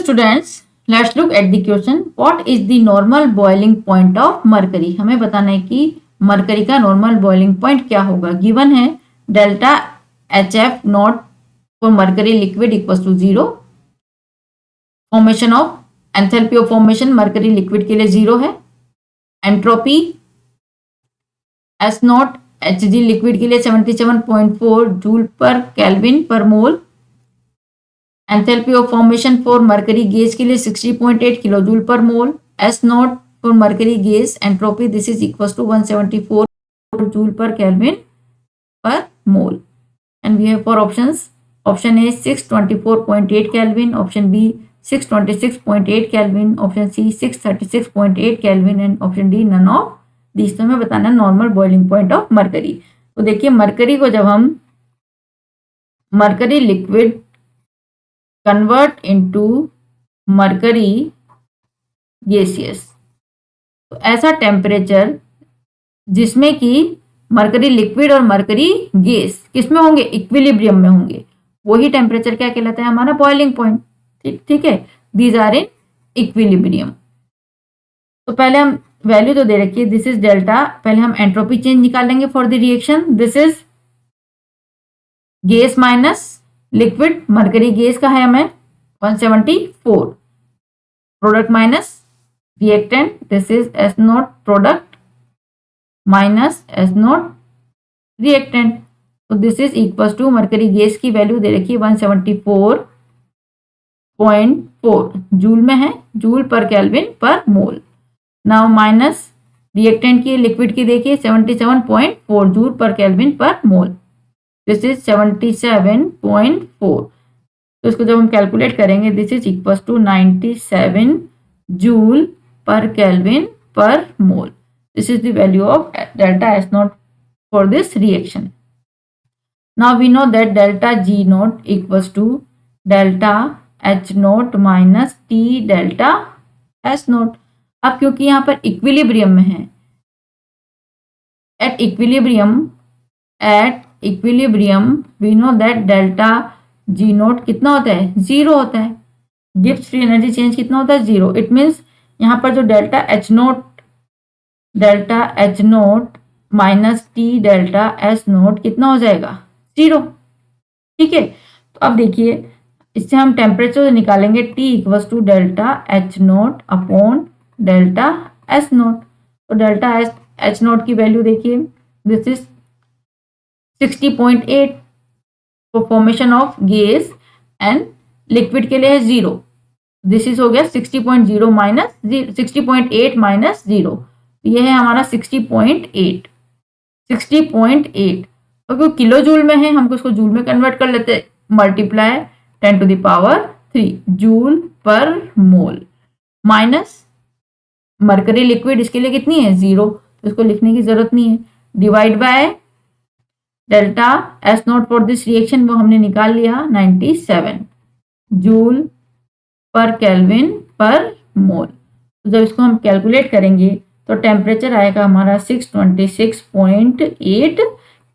students, let's look at the question. What is the normal boiling point of mercury? हमें बताना है कि mercury का नॉर्मल बॉइलिंग पॉइंट क्या होगा. गिवन है delta HF naught for mercury liquid equals to 0. Formation of enthalpy of formation mercury liquid के लिए 0 है. Entropy S naught Hg liquid के लिए 77.4 joule per kelvin per mole. Enthalpy of formation for mercury gas के लिए 60.8 kilo joule per mole. S naught for mercury gas entropy this is equal to 174 joule per kelvin per mole. And we have for options. Option A 624.8 kelvin, option B 626.8 kelvin, option C 636.8 kelvin and option D none of this. तो हमें बताना है normal boiling point of mercury. तो देखिए mercury को जब हम mercury liquid convert into mercury gaseous, तो ऐसा टेम्परेचर जिसमें कि मरकरी लिक्विड और मरकरी गैस किसमें होंगे, इक्विलिब्रियम में होंगे, वही टेम्परेचर क्या कहलाता है, हमारा बॉइलिंग पॉइंट. ठीक है, दीज आर इन इक्विलिब्रियम. तो पहले हम वैल्यू तो दे रखी है, दिस इज डेल्टा. पहले हम एंट्रोपी चेंज निकाल लेंगे for the reaction. This is gas minus liquid. Mercury gas का है हमें 174. Product minus reactant, this is S naught product minus S naught reactant. तो this is equal to mercury gas की value दे रखी है 174.4 जूल में है, जूल पर केल्विन पर मोल. नाउ माइनस रिएक्टेंट की लिक्विड की देखिए 77.4 joule per kelvin per mole. This is 77.4. तो इसको जब हम कैलकुलेट करेंगे this is equal to 97 joule per kelvin per mole. This is the value of delta S naught for this reaction. Now we know that delta G naught equals to delta H naught minus T delta S naught. अब क्योंकि यहाँ पर equilibrium में है, at equilibrium we know that delta G naught कितना होता है, 0 होता है. गिब्स फ्री एनर्जी चेंज कितना होता है, 0. इट मीन्स यहाँ पर जो delta H note minus T delta S note कितना हो जाएगा, 0. ठीक है. तो अब देखिए इससे हम टेम्परेचर निकालेंगे T equals to delta H nought upon delta S nought. तो डेल्टा H नोट की वैल्यू देखिए this is 60.8 for formation of gas and liquid के लिए है 0. दिस इज हो गया 60.0 माइनस 60.8 माइनस 0. ये है हमारा 60.8. और क्योंकि किलो जूल में है हमको इसको जूल में कन्वर्ट कर लेते हैं. Multiply 10 to the power 3 joule per mole minus mercury liquid इसके लिए कितनी है, 0. तो इसको लिखने की जरूरत नहीं है. Divide by delta S naught for this reaction वो हमने निकाल लिया 97 जूल पर केल्विन पर मोल. तो जब इसको हम कैलकुलेट करेंगे तो टेम्परेचर आएगा हमारा 626.8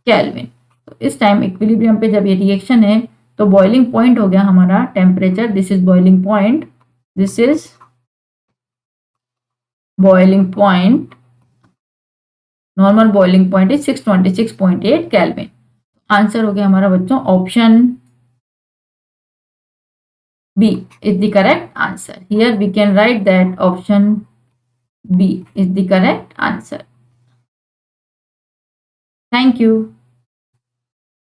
केल्विन. तो इस टाइम इक्विलिब्रियम पे जब ये रिएक्शन है तो बॉइलिंग पॉइंट हो गया हमारा temperature. This is boiling point. This is boiling point. Normal boiling point is 626.8 kelvin. Answer हो गया हमारा बच्चों option B is the correct answer. Here we can write that option B is the correct answer. Thank you.